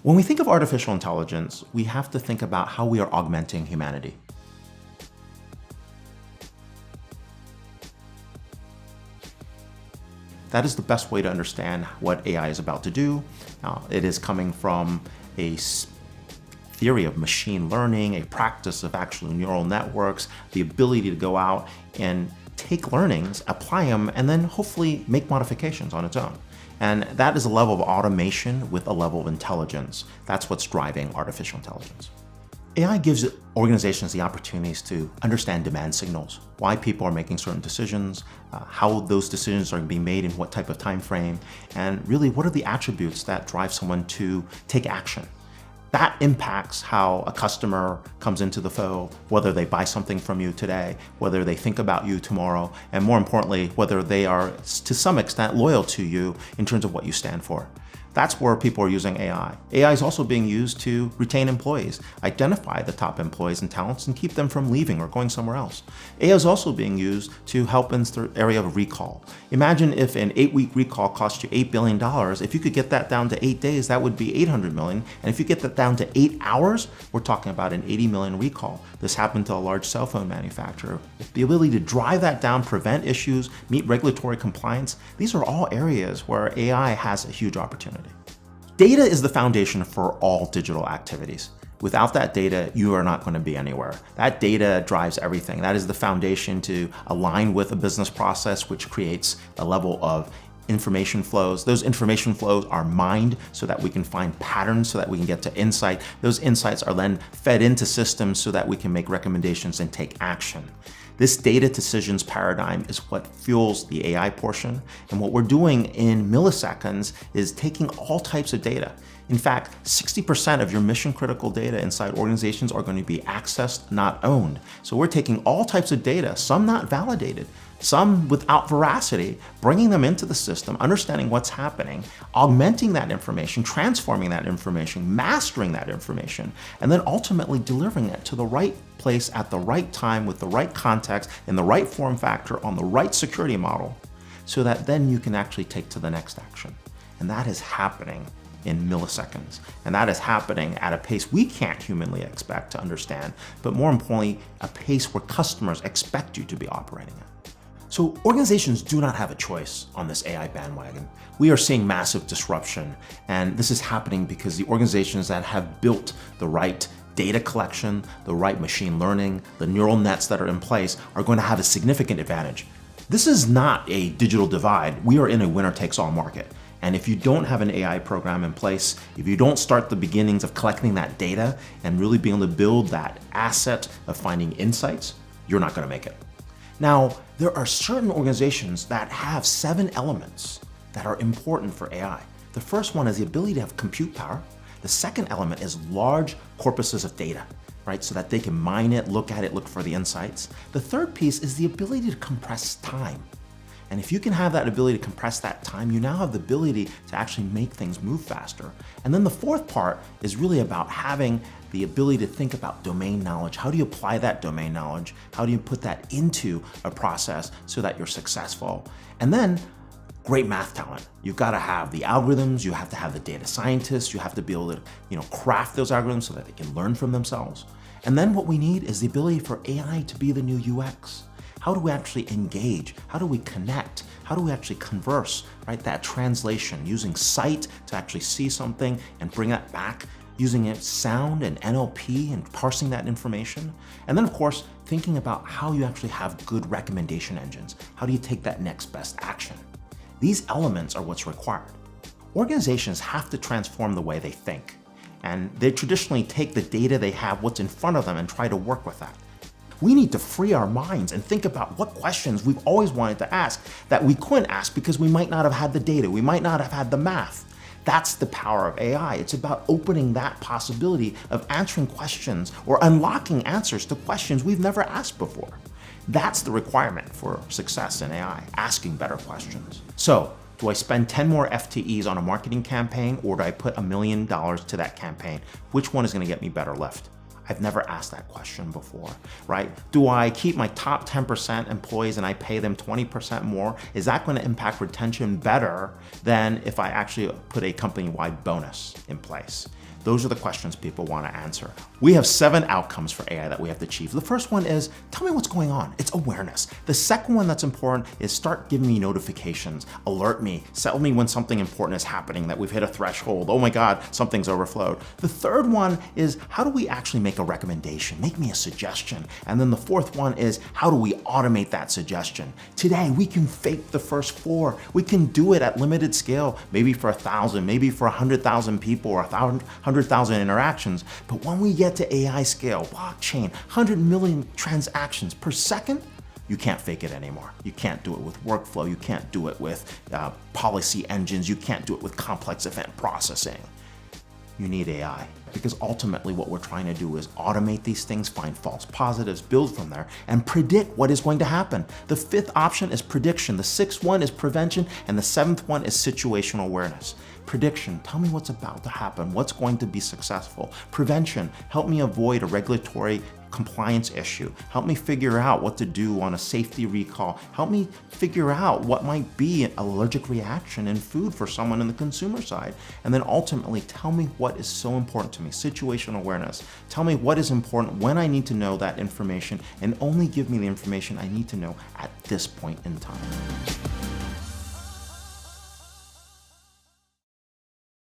When we think of artificial intelligence, we have to think about how we are augmenting humanity. That is the best way to understand what AI is about to do. It is coming from a theory of machine learning, a practice of actual neural networks, the ability to go out and take learnings, apply them, and then hopefully make modifications on its own. And that is a level of automation with a level of intelligence. That's what's driving artificial intelligence. AI gives organizations the opportunities to understand demand signals, why people are making certain decisions, how those decisions are being made in what type of time frame, and really what are the attributes that drive someone to take action. That impacts how a customer comes into the fold, whether they buy something from you today, whether they think about you tomorrow, and more importantly, whether they are to some extent loyal to you in terms of what you stand for. That's where people are using AI. AI is also being used to retain employees, identify the top employees and talents, and keep them from leaving or going somewhere else. AI is also being used to help in the area of recall. Imagine if an 8-week recall cost you $8 billion. If you could get that down to 8 days, that would be $800 million. And if you get that down to 8 hours, we're talking about an $80 million recall. This happened to a large cell phone manufacturer. The ability to drive that down, prevent issues, meet regulatory compliance, these are all areas where AI has a huge opportunity. Data is the foundation for all digital activities. Without that data, you are not going to be anywhere. That data drives everything. That is the foundation to align with a business process, which creates a level of information flows. Those information flows are mined so that we can find patterns, so that we can get to insight. Those insights are then fed into systems so that we can make recommendations and take action. This data decisions paradigm is what fuels the AI portion. And what we're doing in milliseconds is taking all types of data. In fact, 60% of your mission critical data inside organizations are going to be accessed, not owned. So we're taking all types of data, some not validated, some without veracity, bringing them into the system, understanding what's happening, augmenting that information, transforming that information, mastering that information, and then ultimately delivering it to the right place at the right time with the right context in the right form factor on the right security model so that then you can actually take to the next action. And that is happening in milliseconds. And that is happening at a pace we can't humanly expect to understand, but more importantly, a pace where customers expect you to be operating at. So organizations do not have a choice on this AI bandwagon. We are seeing massive disruption, and this is happening because the organizations that have built the right data collection, the right machine learning, the neural nets that are in place are going to have a significant advantage. This is not a digital divide. We are in a winner-takes-all market. And if you don't have an AI program in place, if you don't start the beginnings of collecting that data and really being able to build that asset of finding insights, you're not going to make it. Now, there are certain organizations that have 7 elements that are important for AI. The first one is the ability to have compute power. The second element is large corpuses of data, right? So that they can mine it, look at it, look for the insights. The third piece is the ability to compress time. And if you can have that ability to compress that time, you now have the ability to actually make things move faster. And then the fourth part is really about having the ability to think about domain knowledge. How do you apply that domain knowledge? How do you put that into a process so that you're successful? And then great math talent. You've got to have the algorithms, you have to have the data scientists, you have to be able to, craft those algorithms so that they can learn from themselves. And then what we need is the ability for AI to be the new UX. How do we actually engage? How do we connect? How do we actually converse, right? That translation, using sight to actually see something and bring that back, using it sound and NLP and parsing that information. And then of course, thinking about how you actually have good recommendation engines. How do you take that next best action? These elements are what's required. Organizations have to transform the way they think. And they traditionally take the data they have, what's in front of them, and try to work with that. We need to free our minds and think about what questions we've always wanted to ask that we couldn't ask because we might not have had the data, we might not have had the math. That's the power of AI. It's about opening that possibility of answering questions or unlocking answers to questions we've never asked before. That's the requirement for success in AI, asking better questions. So, do I spend 10 more FTEs on a marketing campaign, or do I put $1 million to that campaign? Which one is going to get me better lift? I've never asked that question before, right? Do I keep my top 10% employees and I pay them 20% more? Is that going to impact retention better than if I actually put a company-wide bonus in place? Those are the questions people want to answer. We have 7 outcomes for AI that we have to achieve. The first one is, tell me what's going on. It's awareness. The second one that's important is start giving me notifications, alert me, tell me when something important is happening, that we've hit a threshold. Oh my God, something's overflowed. The third one is, how do we actually make a recommendation? Make me a suggestion. And then the fourth one is, how do we automate that suggestion? Today, we can fake the first 4. We can do it at limited scale, maybe for 1,000, maybe for 100,000 people or 100,000 interactions. But when we get to AI scale, blockchain, 100 million transactions per second, you can't fake it anymore. You can't do it with workflow. You can't do it with policy engines. You can't do it with complex event processing. You need AI, because ultimately what we're trying to do is automate these things, find false positives, build from there, and predict what is going to happen. The 5th option is prediction. The 6th one is prevention, and the 7th one is situational awareness. Prediction, tell me what's about to happen, what's going to be successful. Prevention, help me avoid a regulatory compliance issue. Help me figure out what to do on a safety recall. Help me figure out what might be an allergic reaction in food for someone in the consumer side. And then ultimately, tell me what is so important to me, situational awareness. Tell me what is important, when I need to know that information, and only give me the information I need to know at this point in time.